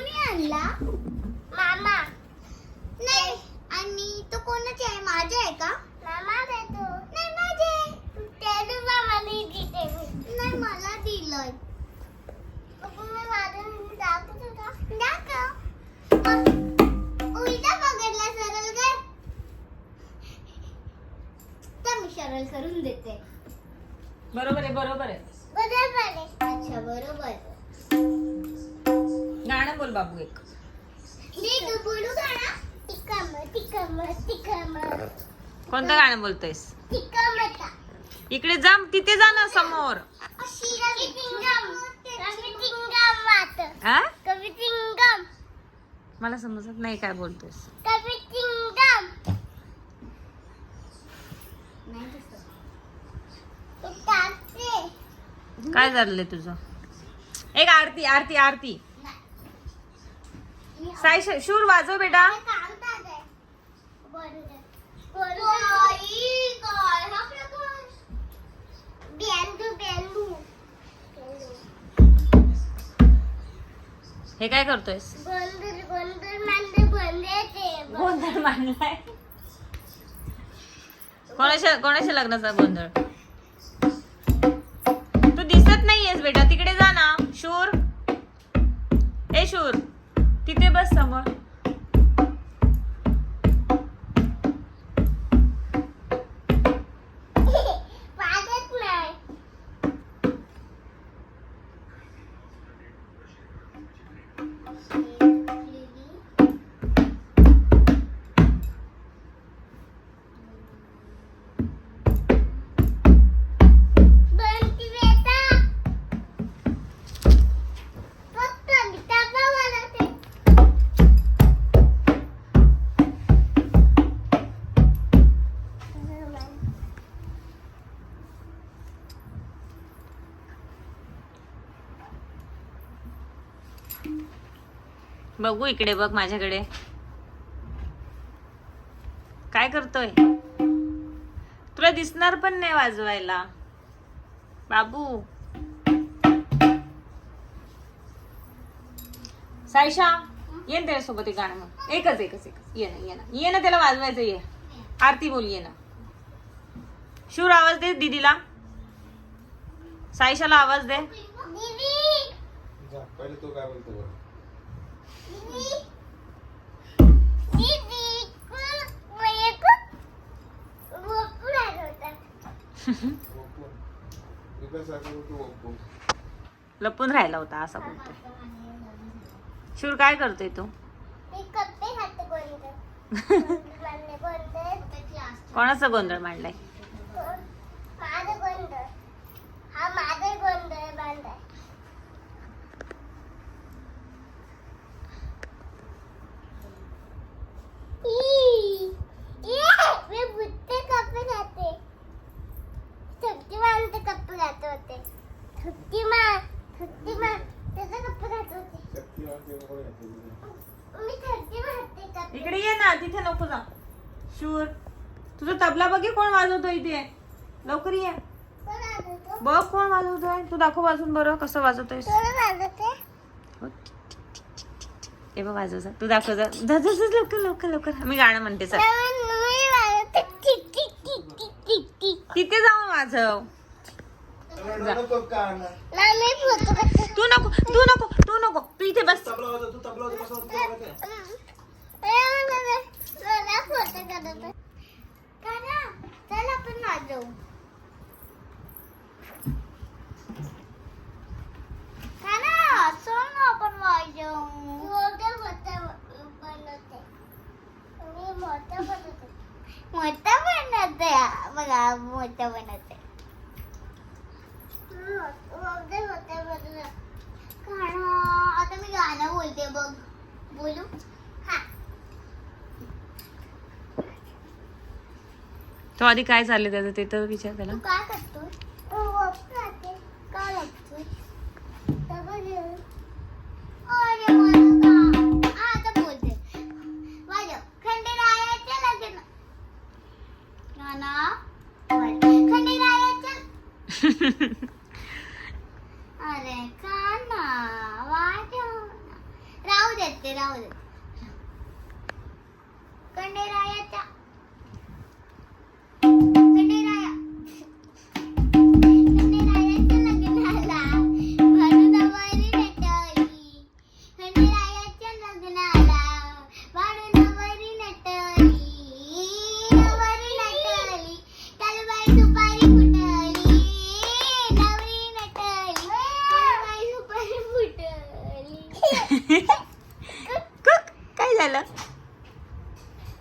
तुम्ही आणला मामा नाही आणि तो कोणाचा आहे माझा आहे का मामा देतो नाही माझे ते मामा नाही मला दिलंय तुम्ही माझं दाखवत होता दाखव उलटा पकडला सरळ कर तर मी सरळ करून देते बरोबर आहे बरोबर आहे अच्छा बरोबर गाणं बोल बाबू एक तू बोलू गाणं कोणतं गाणं बोलतोयस तिकमता इकडे जा तिथे जा ना समोर हा कवितिंगम मला समजत नाही काय बोलतोयस कवितिंगम काय झालंय तुझं एक आरती आरती आरती साई शूर वाजव बेटा हे काय करतोयस गोंधळ मांडलाय कोणाच्या लग्नाचा गोंधळ तू दिसत नाहीयेस बेटा तिकडे जा ना शूर ए शूर तिथे बस समोर बघू इकडे बघ माझ्याकडे काय करतोय तुला दिसणार पण नाही वाजवायला बाबू साईशा ये ना त्याच्यासोबत एक गाणं मग एकच ये ना त्याला वाजवायचं ये आरती बोल ये ना शूर आवाज दे दीदीला साईशाला आवाज दे पहिले तो काय बोलतो बरं लपून राहिला होता असा बोलतोय शूर काय करतोय तू कोणाचा गोंधळ मांडलाय इकडे ये ना तिथे नको जा शूर तुझा तबला बघे कोण वाजवतो इथे लवकर ये बघ कोण वाजवतोय तू दाखव वाजून बरं कसं वाजवतोय हे बघ वाजव जा तू दाखव जा लवकर लवकर लवकर मी गाणं म्हणते सर तिथे जाऊन वाजव तू नको तू नको तू नको तू इथे बस चल आपण वाजवू आपण वाजवू मोठा बनवते बघा मोठा बनवते आता मी गाणं बोलते बघ बोलू हा तो आधी काय चाललंय त्याचं ते तर विचार त्याला तू काय करतोय काय लागतोय अरे मला आता बोलते वाजव खंडेरायाच्या लग्न नाना खंडेरायाच्या अरे का ना वाजव राहू दे येते राहू दे. खंडेरायाच्या खंडेरायाच्या लग्नाला भानू नवरी नटली. खंडेरायाच्या लग्नाला भानू नवरी नटली. नवरी नटली कालबाई सुपारी फुटली. नवरी नटली कालबाई सुपारी फुटली. काय झालं?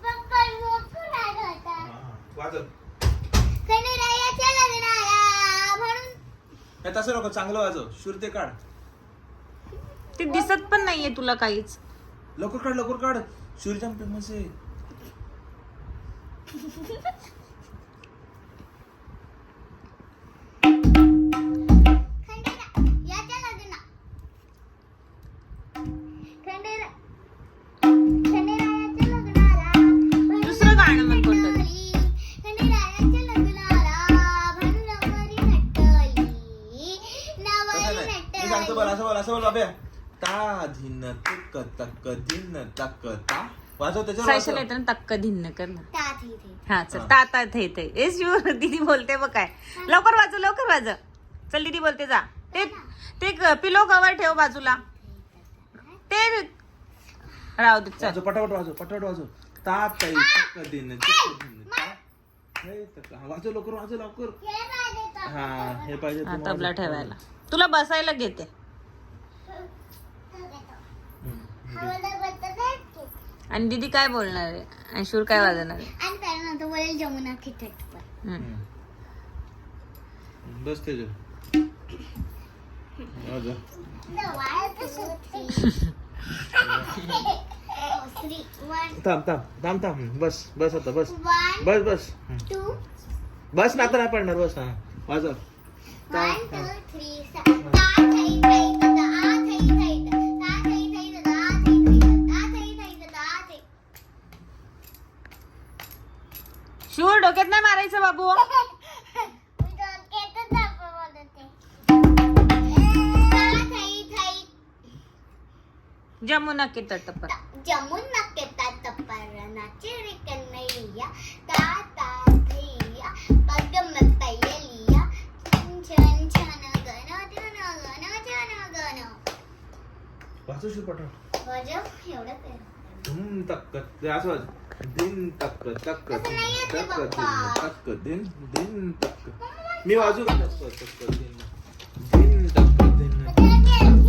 पप्पा मोठं राग होता. वाजव. खंडेरायाच्या लग्नाला म्हणून हे तसं नको, चांगलं वाजव. शूर ते काढ. ते दिसत पण नाहीये तुला काहीच. लवकर काढ, लवकर काढ. शूरच्या फेमस आहे. खंडेरायाच्या लग्नाला खंडेरायाच्या लग्नाला दुसरं गाणं म्हण कोणतं. खंडेरायाच्या लग्नाला भानू नवरी नटली. तसं नवरी नाही. मी सांगतो बोल, नटली. असं बोल, असं बोल बाब्या. ता धिन तक तक धिन तक ता. वाजव त्याच्यावर सायशल वाजव. येतं ना तक्क धिन्न कर ना. तात इथे. हा चल ता थे थे. ए शिव दीदी बोलते बघ काय. लवकर वाजव, लवकर वाजव. चल दीदी बोलते जा. ते पिलो कवर ठेव बाजूला. ते राहू दे चल. वाजव, पटापट वाजव, पटापट वाजव. ता तई तक धिन तक धिन ता. हे तक. हा, वाजव लवकर, वाजव लवकर. हे पाहिजे तर. हा हे पाहिजे हा तुम्हाला. तबला ठेवायला. तुला बसायला घेते. आणि दीदी काय बोलणार आहे आणि शूर काय वाजवणार आहे. आणि त्यानंतर बोलेल जमुना की तट पर. हम्म. बस ते वाजव. थांब थांब थांब थांब. बस बस आता बस. बस बस. बस ना, आता नाही पडणार. बस. हा वाजव. शूर डोक्यात नाही मारायचं बाबू. जमुना के तट पर. जमुना के तट पर नाचे रे कन्हैया. ताता थैया पग में पयलिया. छन छन गण छन गण. वाजव शूर पटापट. वाजव एवढं कर. धूम तक ते असं वाजव. दिन तक तक तसं नाही येत रे तक बाप्पा. तक दिन दिन तक. मी वाजू का? तक तक दिन दिन तक दिन दिन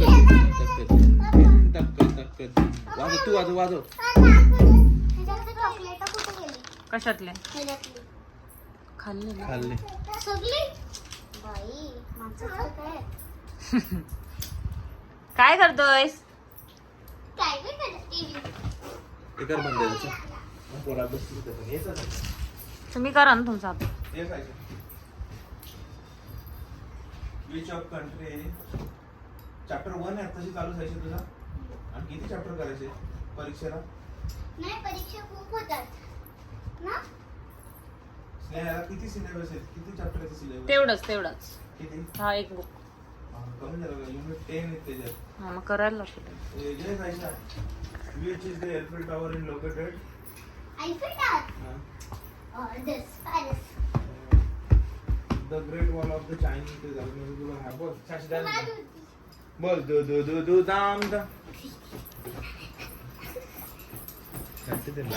तक तक दिन. वाजव तू, वाजव वाजव. ह्याच्यातली चॉकलेट कुठे गेली? कशातले ह्याच्यातली खाल्ले ना. खाल्ले. सगळी बाई माणसाचं काय काय करतोयस. काय काय करत टीव्ही. एकर बंद द्यायचं. पोरा बसली तर पण यायचं नाही. तुम्ही करा ना तुमचा आता. हे खायचं. विच ऑफ कंट्री चॅप्टर 1 आहे आताशी चालू जायचं तुझा. आणि किती चॅप्टर करायचे परीक्षेला? नाही परीक्षा खूप होतात ना. स्नेहाला किती सिलेबस आहे? किती चॅप्टर आहे सिलेबस? तेवढंच किती? हा एक बुक. कमी झालं का? युनिट 10 आहे त्याच्यात. हा मग करायला लागतो. हे जे खायचं. Which is the Eiffel Tower in located? Eiffel Tower or this Paris. The Great Wall of the Chinese is also तुला हा बोल. छाशी डाल. बोल दो दाम दा. छाशी दे ना.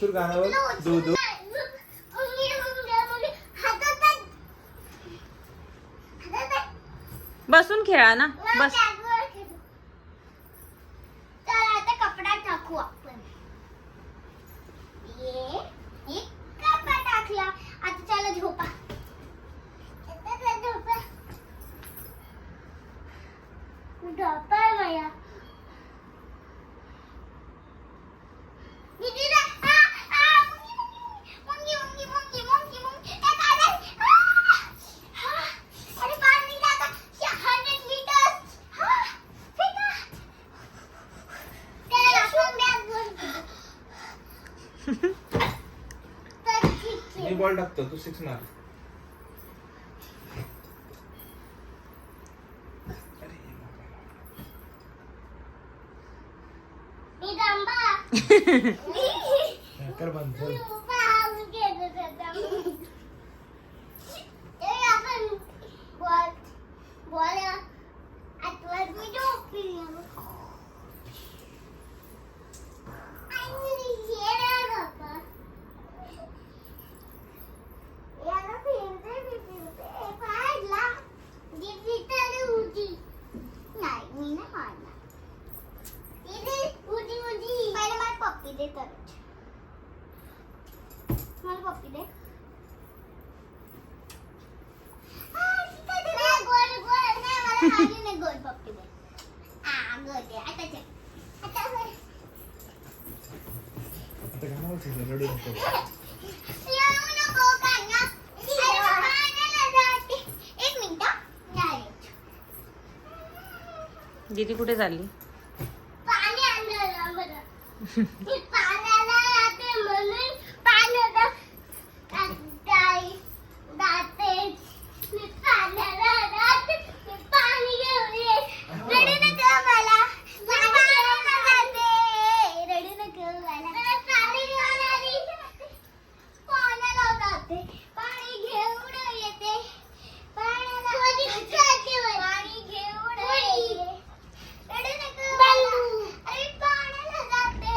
शुरू गाण्यावर दो बसून खेळा ना. बस. बॉल टाकतो तू 6 मार. मी जांबा. कर बंद चल. पप्पी दे तर मला पप्पी दे. गोल गोल नाही मला हाली नाही गोल पप्पी दे. गोल दे आता चल. आता आता काय बोलतोय रडू नको. येऊ नको कान्हा. अरे पाण्याला जाते. एक मिनिट डायरेक्ट दीदी कुठे चालली? पाणी आणलं बरं. मी पाण्याला जाते म्हणून पाण्याला जाते. मी पाण्याला जाते. मी पाणी घेऊन ये. रडू नको मला. मी पाण्याला जाते. रडू नको मला. पाणी घेऊन आली. पाण्याला जाते. पाणी घेऊन येते. पाण्याला जाते. पाणी घेऊन येते. रडू नको मला. अरे पाण्याला जाते.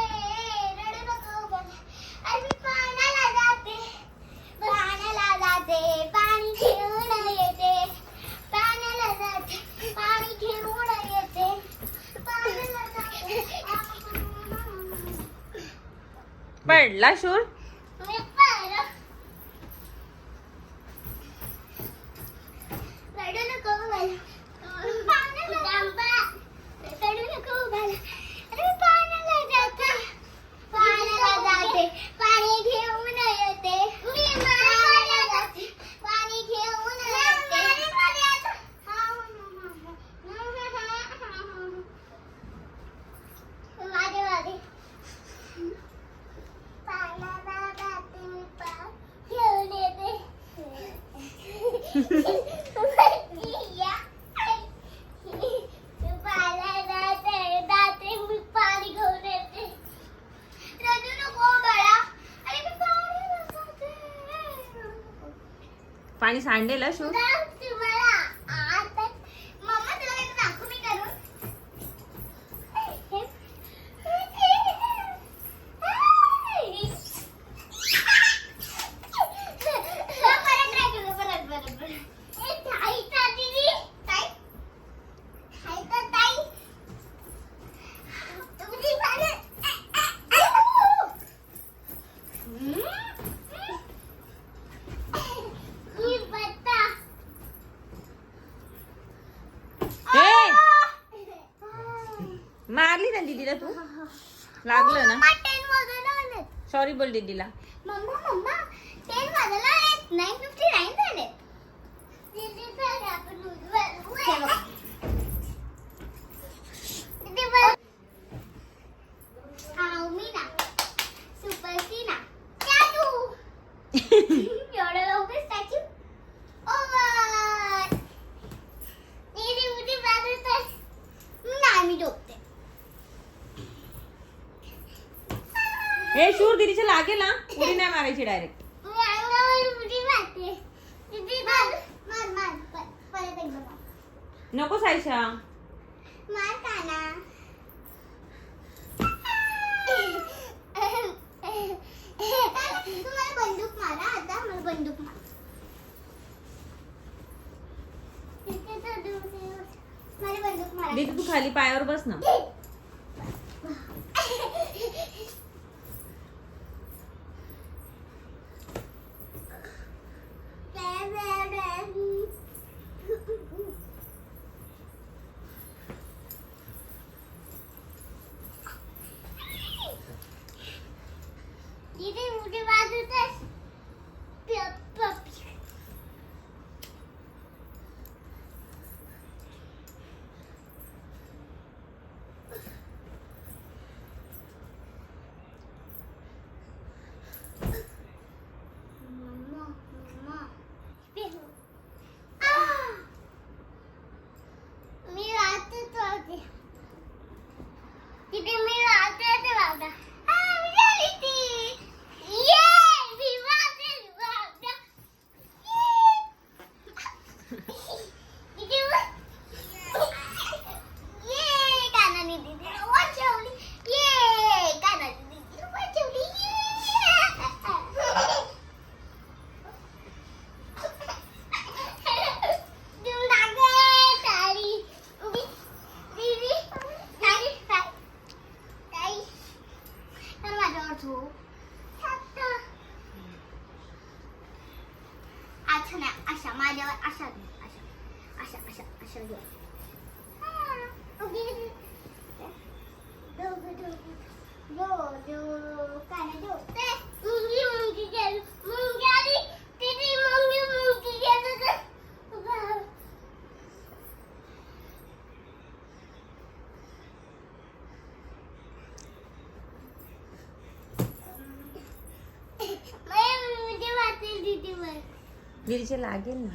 रडू नको मला. अरे पाण्याला जाते. पाण्याला जाते. पाणी घेऊन येते. पाण्याला जाते. पाणी घेऊन येते. पाण्याला जाते. पडला शूर. मी पाहिलं. रडू नको मला. जांभळा. रडू नको मला. अरे पाण्याला जाते. पाण्याला जाते. पाणी घेऊन येते. पाण्याला जाते. पाणी घेऊन येते. माझे माझे पाण्याला जाते. मी पाणी घेऊन येते. या. पाण्याला जाते. मी पाणी घेऊन येते. रडू नको बाळा. अरे मी पाण्याला जाते. पाणी सांडेल शूर. तुम्हाला आता मम्मा तुला एक दाखवू मी करून. मारली ना दीदीला तू. लागलं ना. 10 वाजले. सॉरी बोल दीदीला. मम्मा 10 वाजले. 9:59 झाले. दीदी चल आपण उद्या. दीदी बोल. मीना. सुपर सीना. स्टॅच्यू. एवढं लवकर स्टॅच्यू. ओव्हर. दीदी उडी मारते. नाही मी झोपते. हे शूर दीदीच्या लागेल ना. उडी नाही मारायची डायरेक्ट. मी अंगावर उडी मारते. दीदी मार मार परत एकदा मार. नको सायशा. मार काना. तुम्हाला बंदूक मारा आता. मला बंदूक मार. मला बंदूक मारा. दीदी तू खाली पायावर बस ना. दीदी उडी वाजवतेस. मम्मा तिथे मी वाजते ते वाजता. मी झाली ती. ये मी वाजते वाजता. तिथे ये कानाने दीदीला वाजवली. ये कानाने दीदीला वाजवली. अशा माझ्यावर अशा अशा अशा अशा घे. मुंगी गेली मुंगी आली तिथे मुंगी गेली. दीदीचे लागेल ना.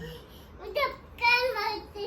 काय माहिती